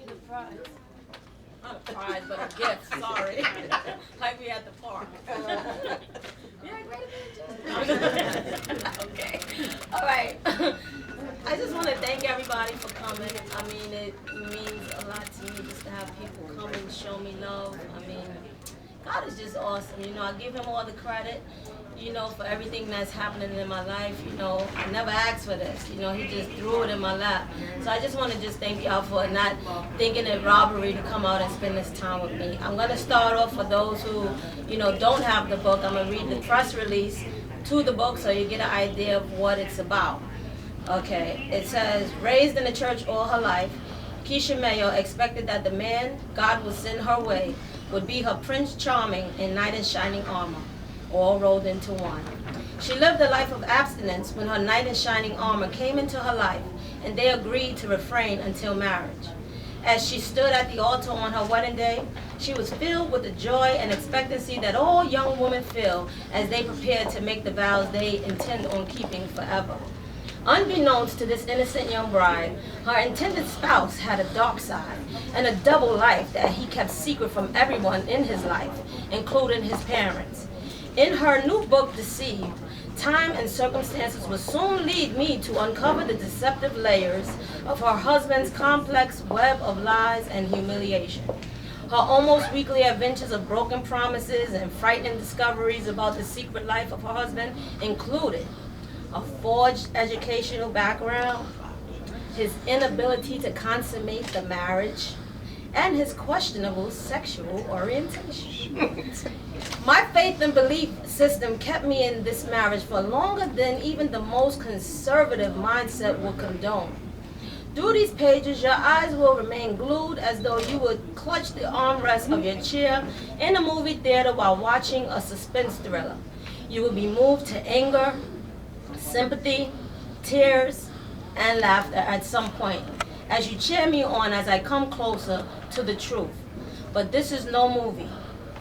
The prize. Not a prize, but a gift. Sorry. Like we at the park. Yeah, great adventure. Okay. All right. I just want to thank everybody for coming. I mean, it means a lot to me just to have people come and show me love. I mean, God is just awesome. You know, I give him all the credit, you know, for everything that's happening in my life. You know, I never asked for this. You know, he just threw it in my lap. So I just want to just thank y'all for not thinking it robbery to come out and spend this time with me. I'm going to start off for those who, you know, don't have the book. I'm going to read the press release to the book so you get an idea of what it's about. Okay, it says, raised in the church all her life, Keisha Mayo expected that the man God would send her way would be her Prince Charming in knight in shining armor, all rolled into one. She lived a life of abstinence when her knight in shining armor came into her life, and they agreed to refrain until marriage. As she stood at the altar on her wedding day, she was filled with the joy and expectancy that all young women feel as they prepare to make the vows they intend on keeping forever. Unbeknownst to this innocent young bride, her intended spouse had a dark side and a double life that he kept secret from everyone in his life, including his parents. In her new book, Deceived, time and circumstances will soon lead me to uncover the deceptive layers of her husband's complex web of lies and humiliation. Her almost weekly adventures of broken promises and frightening discoveries about the secret life of her husband included a forged educational background, his inability to consummate the marriage, and his questionable sexual orientation. My faith and belief system kept me in this marriage for longer than even the most conservative mindset will condone. Through these pages, your eyes will remain glued as though you would clutch the armrest of your chair in a movie theater while watching a suspense thriller. You will be moved to anger, sympathy, tears, and laughter at some point as you cheer me on as I come closer to the truth. But this is no movie,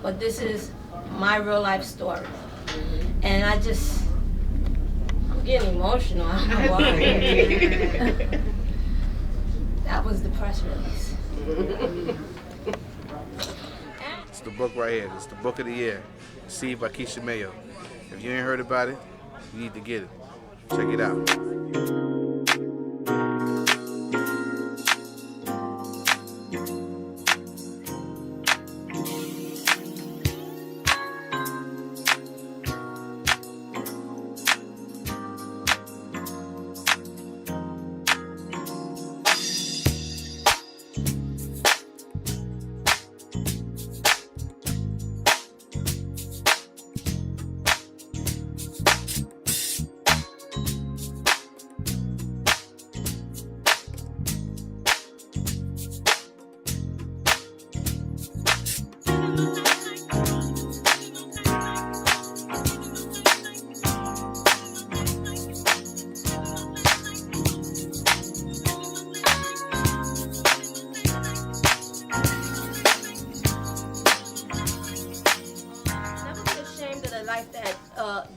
but this is my real life story. And I'm getting emotional. I don't know why. That was the press release. It's the book right here. It's the book of the year. Deceived by Keisha Mayo. If you ain't heard about it, you need to get it. Check it out.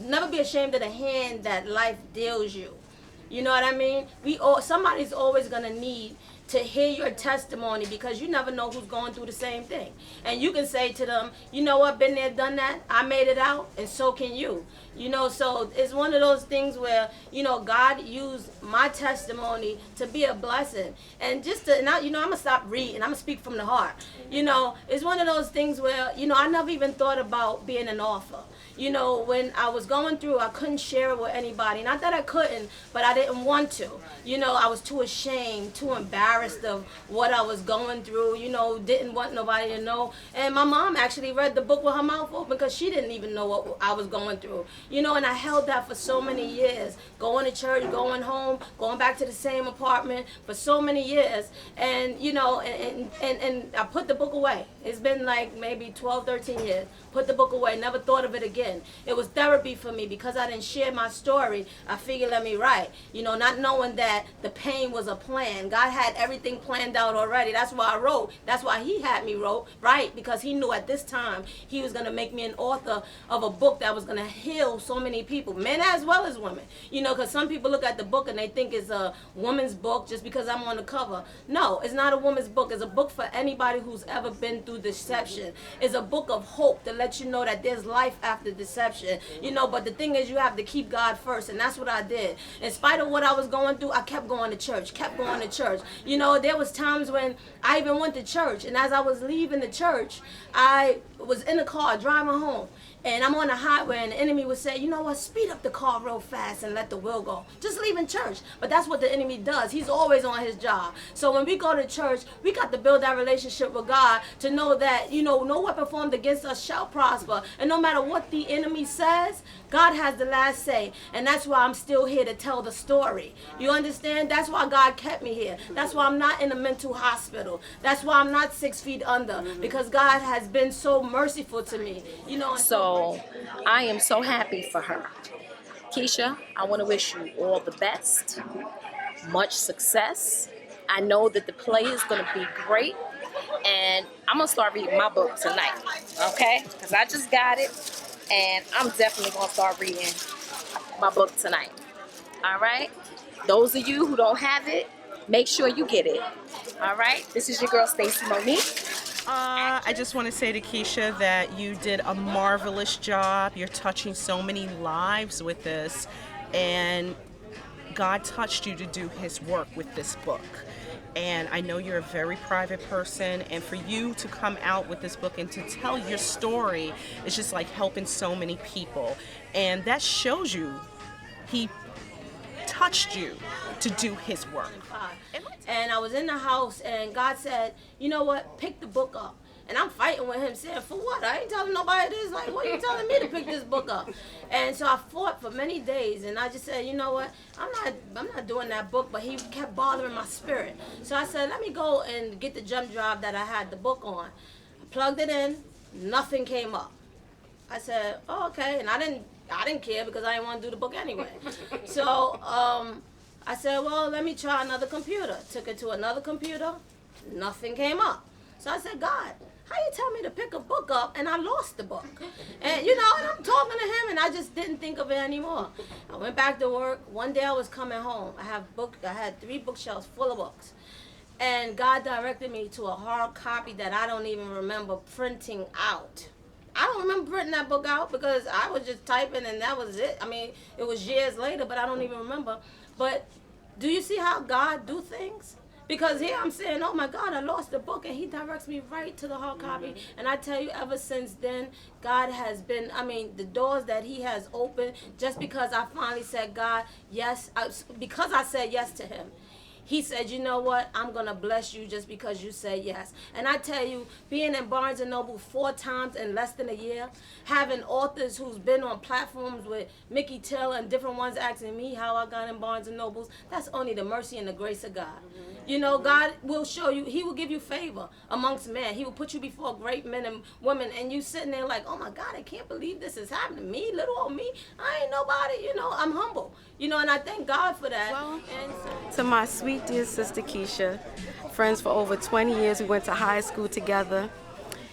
Never be ashamed of the hand that life deals you. You know what I mean? Somebody's always gonna need to hear your testimony because you never know who's going through the same thing. And you can say to them, you know what, been there, done that, I made it out, and so can you. You know, so it's one of those things where, you know, God used my testimony to be a blessing. And just to, now, you know, I'm going to stop reading. I'm going to speak from the heart. You know, it's one of those things where, you know, I never even thought about being an author. You know, when I was going through, I couldn't share it with anybody. Not that I couldn't, but I didn't want to. You know, I was too ashamed, too embarrassed of what I was going through, you know, didn't want nobody to know. And my mom actually read the book with her mouth open because she didn't even know what I was going through. You know, and I held that for so many years, going to church, going home, going back to the same apartment for so many years. And, you know, and I put the book away. It's been like maybe 12, 13 years. Put the book away, never thought of it again. again. It was therapy for me because I didn't share my story. I figured, let me write. You know, not knowing that the pain was a plan. God had everything planned out already. That's why I wrote. That's why he had me write, because he knew at this time he was going to make me an author of a book that was going to heal so many people, men as well as women. You know, because some people look at the book and they think it's a woman's book just because I'm on the cover. No, it's not a woman's book. It's a book for anybody who's ever been through deception. It's a book of hope to let you know that there's life after deception. You know, but the thing is, you have to keep God first, and that's what I did. In spite of what I was going through, I kept going to church, kept going to church. You know, there was times when I even went to church, and as I was leaving the church, I was in the car driving home. And I'm on the highway, and the enemy would say, you know what, speed up the car real fast and let the wheel go. Just leaving church. But that's what the enemy does. He's always on his job. So when we go to church, we got to build that relationship with God to know that, you know, no weapon formed against us shall prosper. And no matter what the enemy says, God has the last say. And that's why I'm still here to tell the story. You understand? That's why God kept me here. That's why I'm not in a mental hospital. That's why I'm not 6 feet under. Because God has been so merciful to me. You know, So I am so happy for her. Keisha, I want to wish you all the best, much success. I know that the play is going to be great, and I'm going to start reading my book tonight, okay? Because I just got it, and I'm definitely going to start reading my book tonight, all right? Those of you who don't have it, make sure you get it, all right? This is your girl, Stacey Monique. I just want to say to Keisha that you did a marvelous job. You're touching so many lives with this, and God touched you to do his work with this book. And I know you're a very private person, and for you to come out with this book and to tell your story is just like helping so many people. And that shows you he touched you to do his work. And I was in the house, and God said, you know what, pick the book up. And I'm fighting with him, saying, for what? I ain't telling nobody this. Like, what are you telling me to pick this book up? And so I fought for many days, and I just said, you know what, I'm not doing that book. But he kept bothering my spirit. So I said, let me go and get the jump drive that I had the book on. I plugged it in, nothing came up. I said, oh, okay. And I didn't care because I didn't want to do the book anyway. So I said, well, let me try another computer. Took it to another computer, nothing came up. So I said, God, how you tell me to pick a book up and I lost the book? And you know, and I'm talking to him, and I just didn't think of it anymore. I went back to work. One day I was coming home. I had 3 bookshelves full of books. And God directed me to a hard copy that I don't even remember printing out. I don't remember printing that book out because I was just typing and that was it. I mean, it was years later, but I don't even remember. But do you see how God do things? Because here I'm saying, oh my God, I lost the book, and he directs me right to the hard copy. And I tell you, ever since then, God has been, I mean, the doors that he has opened, just because I finally said, God, yes, because I said yes to him. He said, you know what, I'm going to bless you just because you said yes. And I tell you, being in Barnes & Noble 4 times in less than a year, having authors who's been on platforms with Mickey Till and different ones asking me how I got in Barnes & Nobles, that's only the mercy and the grace of God. You know, God will show you, he will give you favor amongst men. He will put you before great men and women, and you sitting there like, oh my God, I can't believe this is happening to me, little old me. I ain't nobody, you know, I'm humble. You know, and I thank God for that. Well, and so, to my sweet dear sister Keisha, friends for over 20 years, we went to high school together.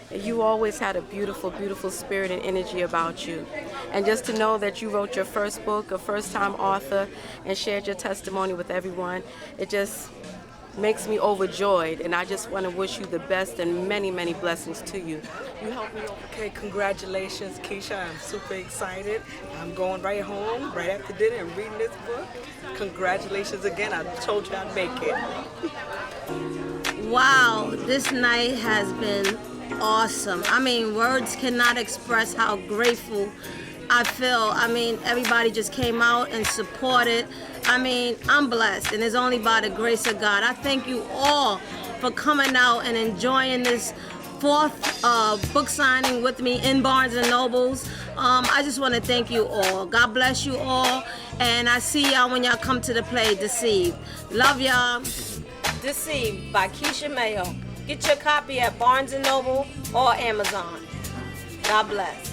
You always had a beautiful, beautiful spirit and energy about you. And just to know that you wrote your first book, a first-time author, and shared your testimony with everyone, it just makes me overjoyed, and I just want to wish you the best and many, many blessings to you. You helped me over. Okay, congratulations, Keisha. I'm super excited. I'm going right home, right after dinner, and reading this book. Congratulations again. I told you I'd make it. wow, this night has been awesome. I mean, words cannot express how grateful I feel. I mean, everybody just came out and supported. I mean, I'm blessed, and it's only by the grace of God. I thank you all for coming out and enjoying this 4th book signing with me in Barnes & Nobles. I just want to thank you all. God bless you all, and I see y'all when y'all come to the play, Deceived. Love y'all. Deceived by Keisha Mayo. Get your copy at Barnes & Noble or Amazon. God bless.